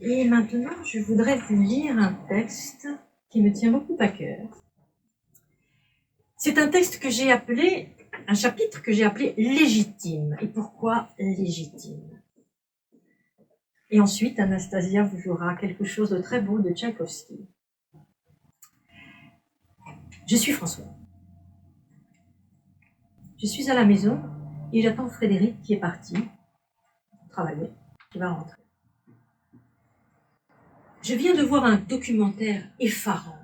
Et maintenant, je voudrais vous lire un texte qui me tient beaucoup à cœur. C'est un texte que j'ai appelé, un chapitre que j'ai appelé « Légitime ». Et pourquoi légitime? Et ensuite, Anastasia vous jouera quelque chose de très beau de Tchaïkovski. Je suis François. Je suis à la maison et j'attends Frédéric qui est parti travailler, qui va rentrer. Je viens de voir un documentaire effarant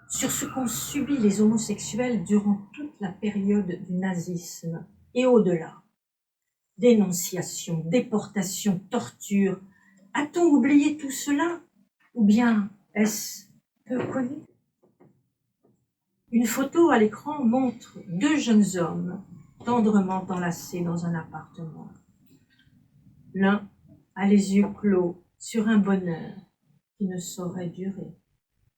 sur ce qu'ont subi les homosexuels durant toute la période du nazisme et au-delà. Dénonciation, déportation, torture. A-t-on oublié tout cela? Ou bien est-ce peu connu? Une photo à l'écran montre deux jeunes hommes tendrement enlacés dans un appartement. L'un a les yeux clos sur un bonheur qui ne saurait durer,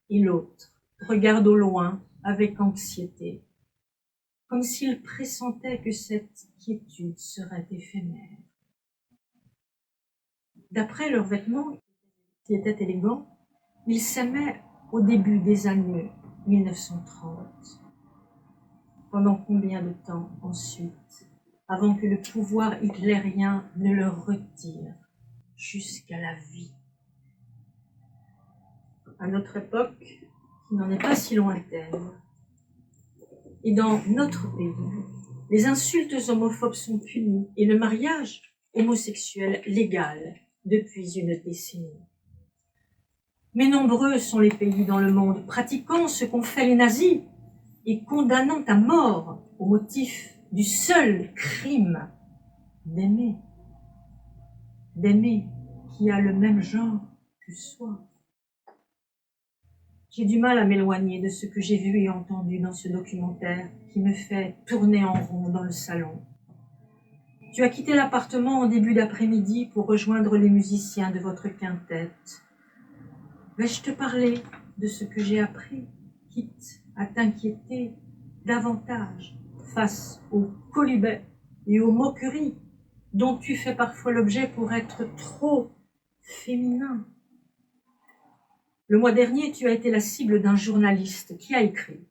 et l'autre regarde au loin avec anxiété, comme s'il pressentait que cette quiétude serait éphémère. D'après leurs vêtements, qui étaient élégants, ils s'aimaient au début des années 1930. Pendant combien de temps ensuite, avant que le pouvoir hitlérien ne leur retire jusqu'à la vie? À notre époque, qui n'en est pas si lointaine, et dans notre pays, les insultes homophobes sont punies et le mariage homosexuel légal depuis une décennie. Mais nombreux sont les pays dans le monde pratiquant ce qu'ont fait les nazis et condamnant à mort au motif du seul crime d'aimer qui a le même genre que soi. J'ai du mal à m'éloigner de ce que j'ai vu et entendu dans ce documentaire qui me fait tourner en rond dans le salon. Tu as quitté l'appartement en début d'après-midi pour rejoindre les musiciens de votre quintette. Vais-je te parler de ce que j'ai appris, quitte à t'inquiéter davantage face aux colibets et aux moqueries dont tu fais parfois l'objet pour être trop féminin? Le mois dernier, tu as été la cible d'un journaliste qui a écrit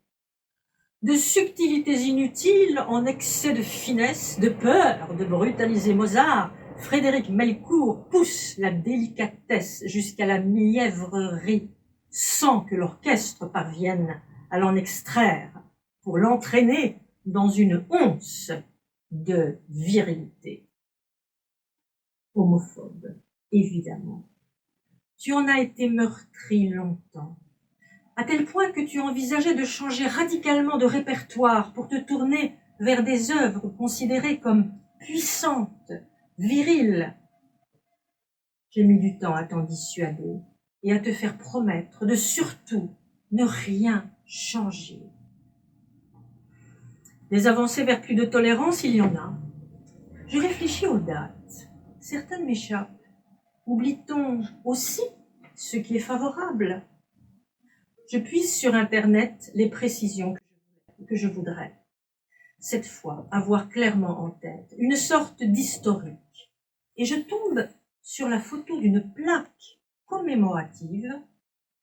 « De subtilités inutiles en excès de finesse, de peur de brutaliser Mozart, Frédéric Melcourt pousse la délicatesse jusqu'à la mièvrerie sans que l'orchestre parvienne à l'en extraire pour l'entraîner dans une once de virilité. » Homophobe, évidemment. Tu en as été meurtri longtemps, à tel point que tu envisageais de changer radicalement de répertoire pour te tourner vers des œuvres considérées comme puissantes, viriles. J'ai mis du temps à t'en dissuader et à te faire promettre de surtout ne rien changer. Des avancées vers plus de tolérance, il y en a. Je réfléchis aux dates. Certaines m'échappent. Oublie-t-on aussi ce qui est favorable? Je puise sur Internet les précisions que je voudrais, cette fois, avoir clairement en tête, une sorte d'historique. Et je tombe sur la photo d'une plaque commémorative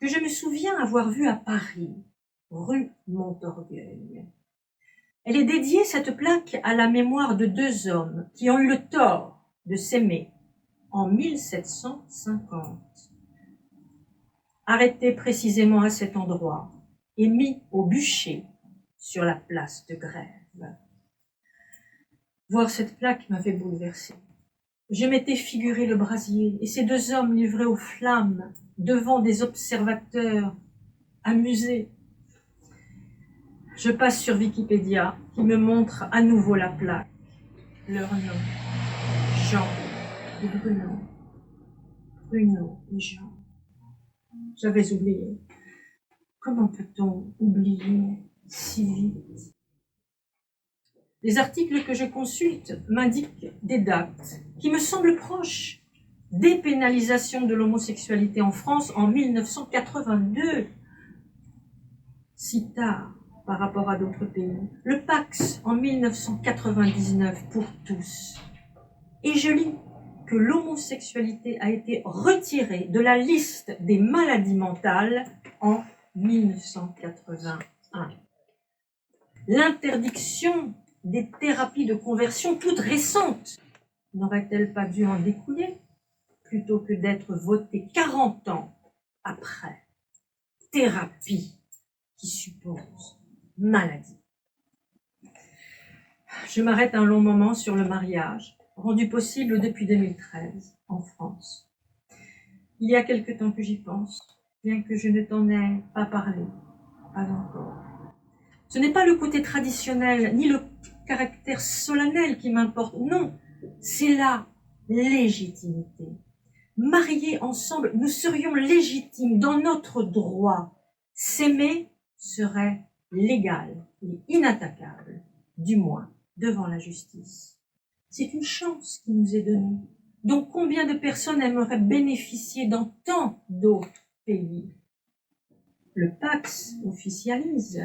que je me souviens avoir vue à Paris, rue Montorgueil. Elle est dédiée, cette plaque, à la mémoire de deux hommes qui ont eu le tort de s'aimer en 1750, arrêtés précisément à cet endroit et mis au bûcher sur la place de Grève. Voir cette plaque m'avait bouleversée. Je m'étais figuré le brasier et ces deux hommes livrés aux flammes devant des observateurs amusés. Je passe sur Wikipédia qui me montre à nouveau la plaque. Leur nom, Jean et Bruno. Bruno et Jean. J'avais oublié. Comment peut-on oublier si vite? Les articles que je consulte m'indiquent des dates qui me semblent proches. Dépénalisation de l'homosexualité en France en 1982. Si tard par rapport à d'autres pays. Le Pax en 1999 pour tous. Et je lis que l'homosexualité a été retirée de la liste des maladies mentales en 1981. L'interdiction des thérapies de conversion toutes récentes n'aurait-elle pas dû en découler plutôt que d'être votée 40 ans après? Thérapie qui suppose maladie. Je m'arrête un long moment sur le mariage, rendu possible depuis 2013 en France. Il y a quelque temps que j'y pense, bien que je ne t'en ai pas parlé, pas encore. Ce n'est pas le côté traditionnel, ni le caractère solennel qui m'importe, non, c'est la légitimité. Mariés ensemble, nous serions légitimes dans notre droit. S'aimer serait légal et inattaquable, du moins devant la justice. C'est une chance qui nous est donnée. Donc combien de personnes aimeraient bénéficier dans tant d'autres pays? Le Pax officialise.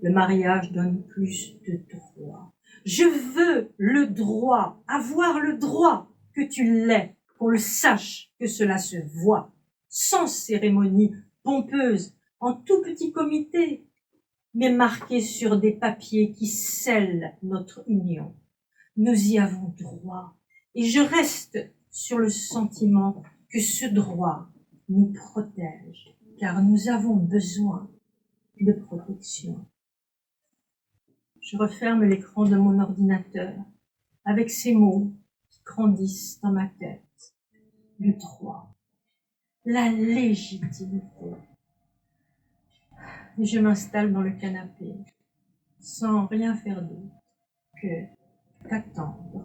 Le mariage donne plus de droits. Je veux le droit, avoir le droit que tu l'aies, qu'on le sache, que cela se voit, sans cérémonie pompeuse, en tout petit comité, mais marqué sur des papiers qui scellent notre union. Nous y avons droit, et je reste sur le sentiment que ce droit nous protège, car nous avons besoin de protection. Je referme l'écran de mon ordinateur avec ces mots qui grandissent dans ma tête. Le droit, la légitimité. Et je m'installe dans le canapé sans rien faire d'autre que d'attendre.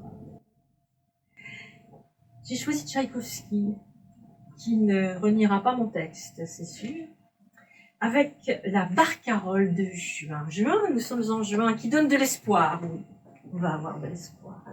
J'ai choisi Tchaïkovski, qui ne reniera pas mon texte, c'est sûr, avec la barcarolle de juin. Juin, nous sommes en juin, qui donne de l'espoir. Oui, on va avoir de l'espoir.